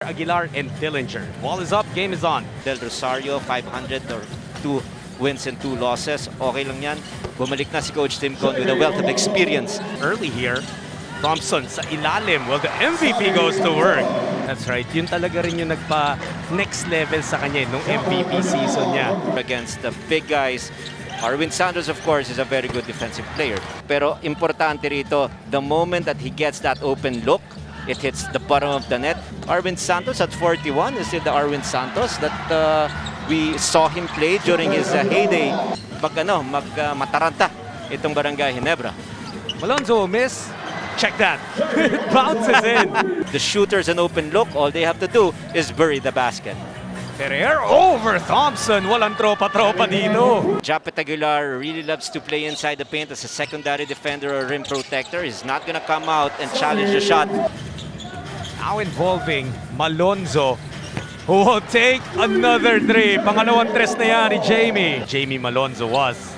Aguilar and Dillinger. Ball is up, game is on. Del Rosario, 500 or 2 wins and 2 losses. Okay lang yan. Bumalik na si Coach Tim Con with a wealth of experience. Early here, Thompson sa ilalim. Well, the MVP goes to work. That's right. Yun talaga rin yung nagpa-next level sa kanya nung MVP season niya. Against the big guys, Arwin Santos, of course, is a very good defensive player. Pero importante rito, the moment that he gets that open look, it hits the bottom of the net. Arwin Santos at 41 is still the Arwin Santos that we saw him play during his heyday. Mataranta itong Barangay Ginebra. Malonzo miss. Check that. It bounces in. The shooters an open look, all they have to do is bury the basket. Ferrer over Thompson. Walang tropa-tropa dito. Japet Aguilar really loves to play inside the paint as a secondary defender or rim protector. He's not gonna come out and challenge the shot. Now involving Malonzo, who will take another three. Pangalawang tres na yan ni Jamie. Jamie Malonzo was.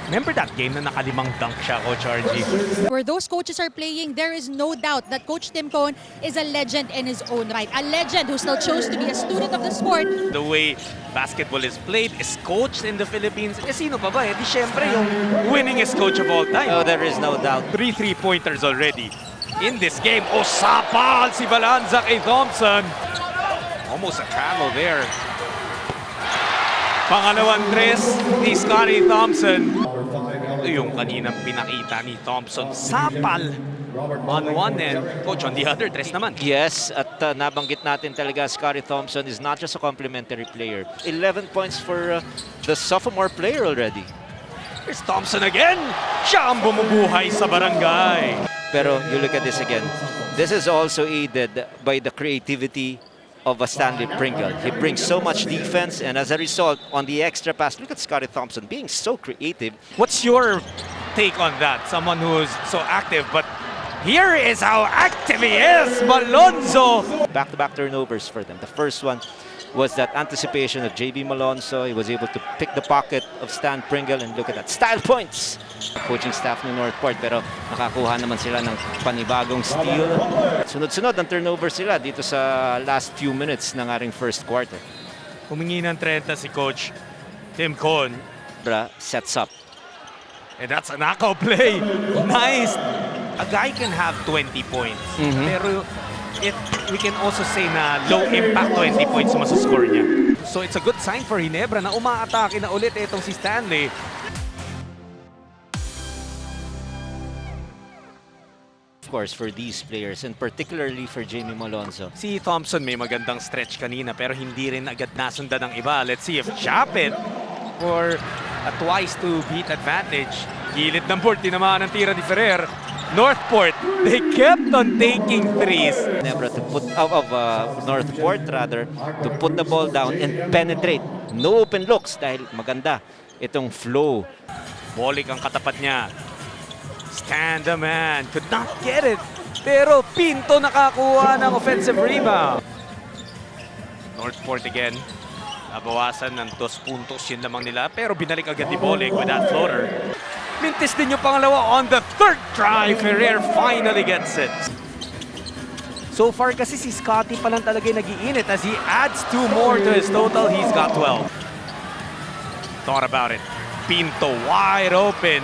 Remember that game na nakalimang dunk siya, Coach RG? Where those coaches are playing, there is no doubt that Coach Tim Con is a legend in his own right. A legend who still chose to be a student of the sport. The way basketball is played, is coached in the Philippines. Eh, sino pa ba? Eh, di syempre yung winningest coach of all time. Oh, there is no doubt. 3 3-pointers already in this game. Oh, sapal si Balanza kay Thompson. Almost a travel there. Pangalawang tres ni Scotty Thompson. Ito yung kaninang pinakita ni Thompson. Sapal on one end. Coach, on the other, tres naman. Yes, at nabanggit natin talaga, Scotty Thompson is not just a complimentary player. 11 points for the sophomore player already. Here's Thompson again. Siya ang bumubuhay sa barangay. Pero you look at this again. This is also aided by the creativity of a Stanley Pringle. He brings so much defense, and as a result, on the extra pass, look at Scotty Thompson being so creative. What's your take on that? Someone who's so active, but here is how active he is, Malonzo! Back-to-back turnovers for them. The first one was that anticipation of JB Malonzo. He was able to pick the pocket of Stan Pringle, and look at that, style points! Coaching staff ni NorthPort, pero nakakuha naman sila ng panibagong steal. Sunod-sunod ang turnover sila dito sa last few minutes ng ating first quarter. Humingi ng 30 si Coach Tim Con. Sets up. And that's a knockout play. Nice! A guy can have 20 points. Pero we can also say na low impact 20 points yung masascore niya. So it's a good sign for Ginebra na umaatake na ulit itong si Stanley. Of course, for these players, and particularly for Jamie Malonzo. Si Thompson may magandang stretch kanina pero hindi rin agad nasundan ng iba. Let's see if Japet for a twice to beat advantage. Gilid ng board, tinamaan ng tira ni Ferrer. NorthPort, they kept on taking threes. Ginebra to put out of NorthPort rather to put the ball down and penetrate. No open looks dahil maganda itong flow. Balik ang katapat niya. Stand the man, could not get it. Pero Pinto nakakuha ng offensive rebound. NorthPort again. Nabawasan ng 2 puntos yun lamang nila. Pero binalik agad ni Balik with that floater. Mintis din yung pangalawa on the third try. Ferrer finally gets it. So far kasi si Scotty pa lang talaga nag-iinit as he adds 2 more to his total. He's got 12. Thought about it. Pinto wide open.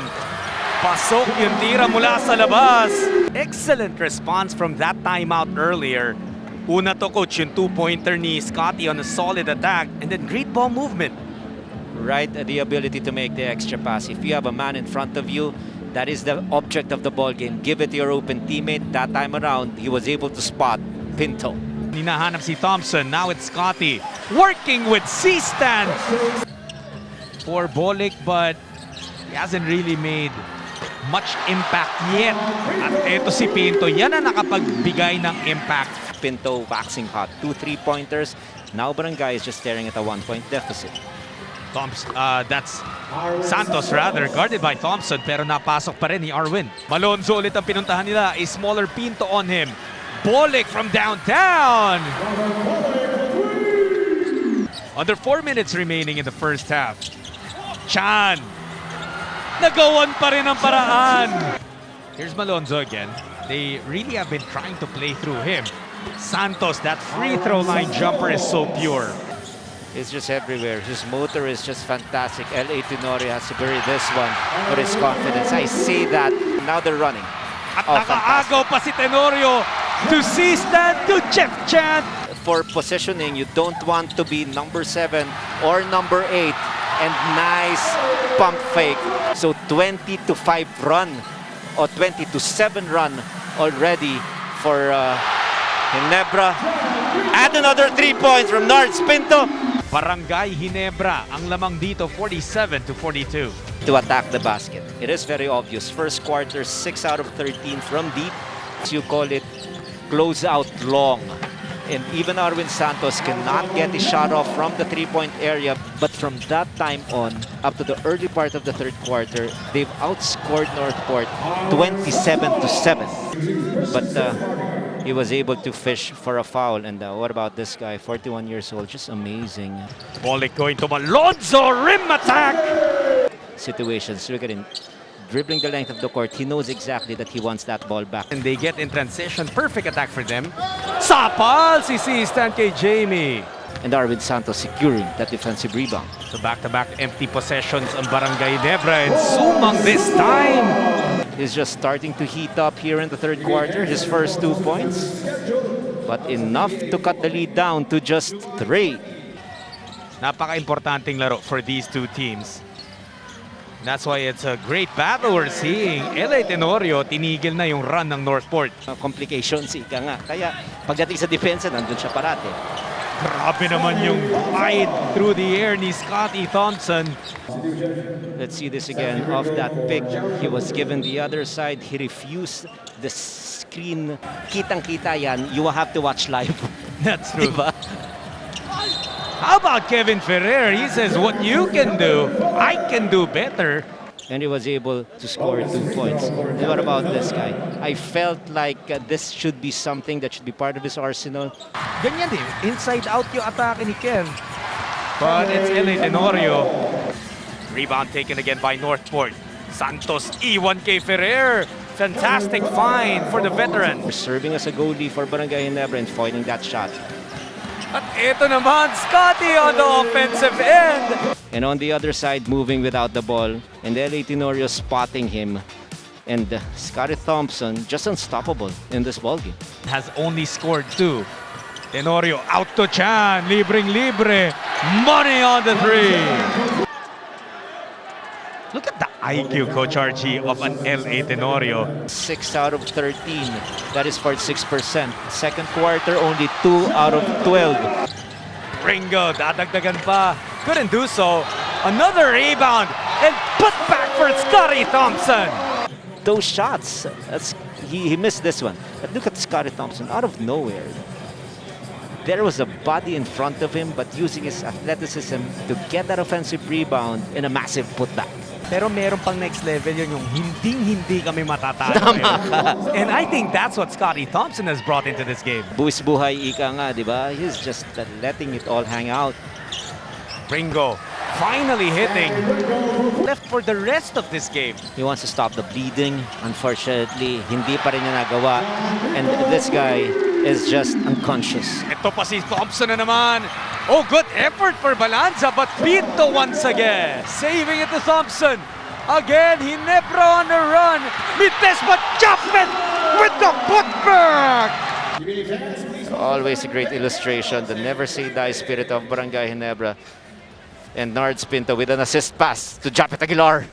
Pasok yung tira mula sa labas. Excellent response from that timeout earlier. Una to, Coach, yung 2-pointer ni Scotty on a solid attack and then great ball movement. Right, the ability to make the extra pass. If you have a man in front of you, that is the object of the ball game. Give it to your open teammate. That time around, he was able to spot Pinto. Hinahanap si Thompson. Now it's Scotty working with C-stand for Balik, but he hasn't really made much impact yet. At eto si Pinto, yan ang nakapagbigay ng impact. Pinto waxing hot. 2 3-pointers. Now Barangay is just staring at a 1-point deficit. That's Santos rather, guarded by Thompson, pero napasok pa rin ni Arwin. Malonzo ulit ang pinuntahan nila. A smaller Pinto on him. Balik from downtown. Under 4 minutes remaining in the first half. Chan. Nagawan pa rin ang paraan. Here's Malonzo again. They really have been trying to play through him. Santos, that free throw line jumper is so pure. It's just everywhere. His motor is just fantastic. LA Tenorio has to bury this one for his confidence. I see that. Now they're running. At Oh, nakaagaw pa si Tenorio to C-stand to Jeff Chan. For positioning, you don't want to be number 7 or number 8. And nice pump fake. So 20-5 run or 20-7 run already for Ginebra. Add another 3 points from Nards Pinto. Barangay Ginebra ang lamang dito 47-42. To attack the basket. It is very obvious. First quarter, 6 out of 13 from deep. You call it close out long. And even Arwin Santos cannot get a shot off from the three-point area. But from that time on, up to the early part of the third quarter, they've outscored NorthPort 27-7. But he was able to fish for a foul. And what about this guy, 41 years old, just amazing. Balik going to Malonzo, rim attack! Situations, look at him. Dribbling the length of the court, he knows exactly that he wants that ball back. And they get in transition, perfect attack for them. Sapal si C-stand kay Jamie. And Arwin Santos securing that defensive rebound. So back-to-back empty possessions on Barangay Ginebra and Sumang this time. He's just starting to heat up here in the third quarter. His first 2 points, but enough to cut the lead down to just 3. Napaka-importanting laro for these two teams. That's why it's a great battle we're seeing. LA Tenorio, tinigil na yung run ng NorthPort. Complications, ika nga. Kaya pagdating sa depensa, nandun siya parate. Grabe naman yung wide through the air ni Scotty Thompson. Let's see this again. Off that pick, he was given the other side. He refused the screen. Kitang-kita yan. You will have to watch live. That's true. Diba? How about Kevin Ferrer? He says, what you can do, I can do better. And he was able to score 2 points. And what about this guy? I felt like this should be something that should be part of his arsenal. Ganyan din, inside out yung atake ni Kev. But it's LA Tenorio. Rebound taken again by NorthPort. Santos, iwan kay Ferrer. Fantastic find for the veteran. Serving as a goalie for Barangay Ginebra and foiling that shot. At ito naman, Scotty on the offensive end. And on the other side, moving without the ball. And LA Tenorio spotting him. And Scotty Thompson, just unstoppable in this ballgame. Has only scored 2. Tenorio out to Chan, libreng-libre. Money on the 3. Look at the IQ, Coach Archie, of an LA Tenorio. 6 out of 13. That is 46%. Second quarter, only 2 out of 12. Ringo, dadagdagan pa. Couldn't do so. Another rebound and put back for Scotty Thompson. Those shots, he missed this one. But look at Scotty Thompson, out of nowhere. There was a body in front of him, but using his athleticism to get that offensive rebound in a massive putback. Pero meron pang next level yun, yung hindi kami matatalo. And I think that's what Scotty Thompson has brought into this game. Buwis buhay ika nga, di ba? He's just letting it all hang out. Ringo finally hitting. Left for the rest of this game. He wants to stop the bleeding. Unfortunately, hindi pa rin niya nagawa. And this guy is just unconscious. Ito pa si Thompson na naman. Oh, good effort for Balanza, but Pinto once again. Saving it to Thompson. Again, Ginebra on the run. Mites but Chapman with the putback. Always a great illustration. The never say die spirit of Barangay Ginebra. And Nards Pinto with an assist pass to Japet Aguilar.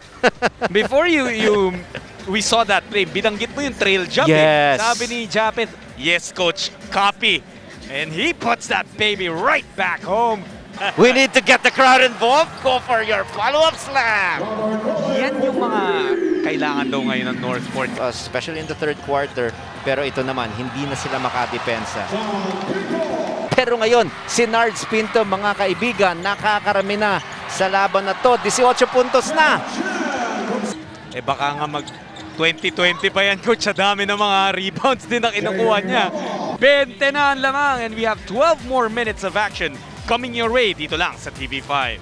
Before we saw that play, binanggit mo yung trail jump. Yes. Sabi ni Japet, yes coach, copy. And he puts that baby right back home. We need to get the crowd involved. Go for your follow-up slam. Yan yung mga kailangan daw ngayon ng NorthPort. Especially in the third quarter. Pero ito naman, hindi na sila makadepensa. Pero ngayon, si Nards Pinto, mga kaibigan, nakakarami na sa laban na to. 18 puntos na. Eh baka nga mag 20-20 pa yan, coach. Sa dami ng mga rebounds din na kinukuha niya. 20 na ang lamang and we have 12 more minutes of action coming your way dito lang sa TV5.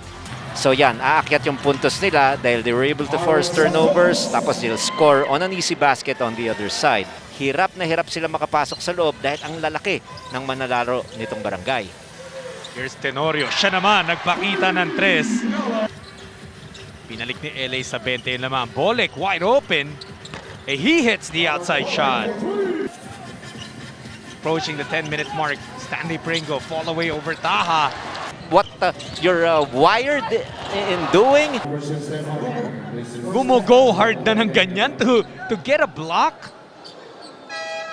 So yan, aakyat yung puntos nila dahil they were able to force turnovers tapos they'll score on an easy basket on the other side. hirap na hirap sila makapasok sa loob dahil ang lalaki ng manlalaro nitong barangay. Here's Tenorio. Siya naman, nagpakita ng 3. Pinalik ni LA sa 20 naman. Balik, wide open. He hits the outside shot. Approaching the 10-minute mark. Stanley Pringo, fall away over Taha. What you're wired in doing? Gumo-go hard na ng ganyan to get a block.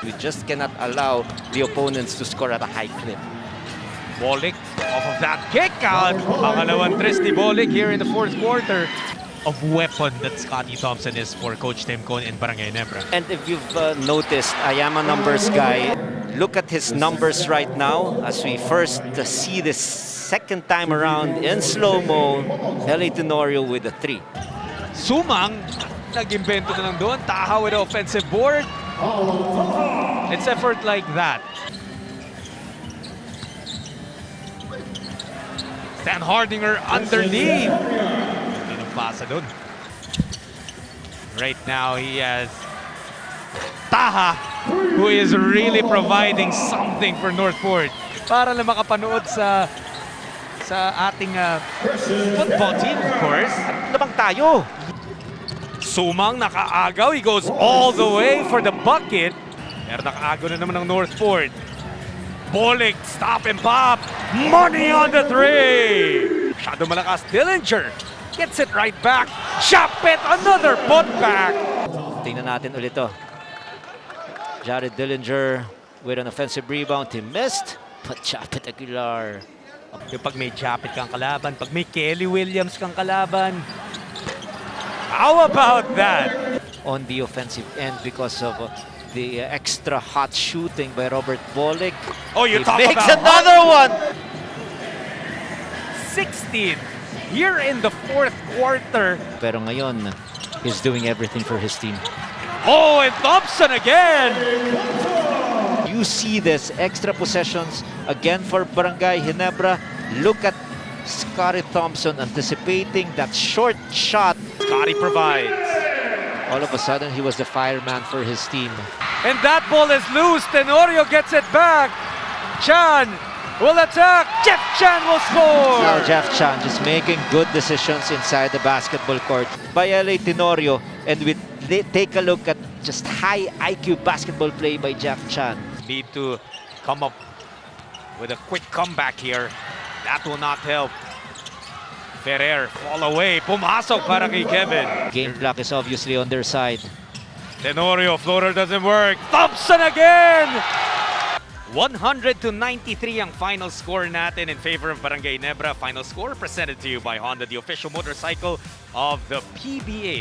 You just cannot allow the opponents to score at a high clip. Balik off of that kick out. Pangalawang 3 ni Balik here in the 4th quarter. Of weapon that Scotty Thompson is for Coach Tim Cone in Barangay Ginebra. And if you've noticed, I am a numbers guy. Look at his numbers right now as we first see this second time around in slow-mo. LA Tenorio with a 3. Sumang, nag-invento na lang doon. Taha with the offensive board. It's effort like that. Stan Hardinger underneath. Hindi pasa doon. Right now, he has Taha, who is really providing something for NorthPort. Para lang makapanood sa ating football team, of course. Labang tayo! Sumang nakaagaw. He goes all the way for the bucket. Pero nakaagaw na naman ng NorthPort. Balik, stop and pop. Money on the 3. Masyado malakas. Dillinger gets it right back. Shot it, another putback. Tingnan natin ulit to. Jared Dillinger with an offensive rebound. He missed, but Japet Aguilar. Yung pag may Japet kang kalaban, pag may Kelly Williams kang kalaban. How about that? On the offensive end because of the extra hot shooting by Robert Bolick. Oh, you He talk makes about another one! 16 here in the 4th quarter. Pero ngayon, he's doing everything for his team. Oh, and Thompson again. You see this extra possessions again for Barangay Ginebra. Look at Scotty Thompson anticipating that short shot. Scotty provides. All of a sudden, he was the fireman for his team. And that ball is loose. Tenorio gets it back. Chan will attack. Jeff Chan will score. Now Jeff Chan just making good decisions inside the basketball court by LA Tenorio. And we take a look at just high IQ basketball play by Jeff Chan. Need to come up with a quick comeback here. That will not help. Ferrer fall away. Pumasok para kay Kevin. Game clock is obviously on their side. Tenorio, floater doesn't work. Thompson again! 100-93 ang final score natin in favor of Barangay Ginebra. Final score presented to you by Honda, the official motorcycle of the PBA.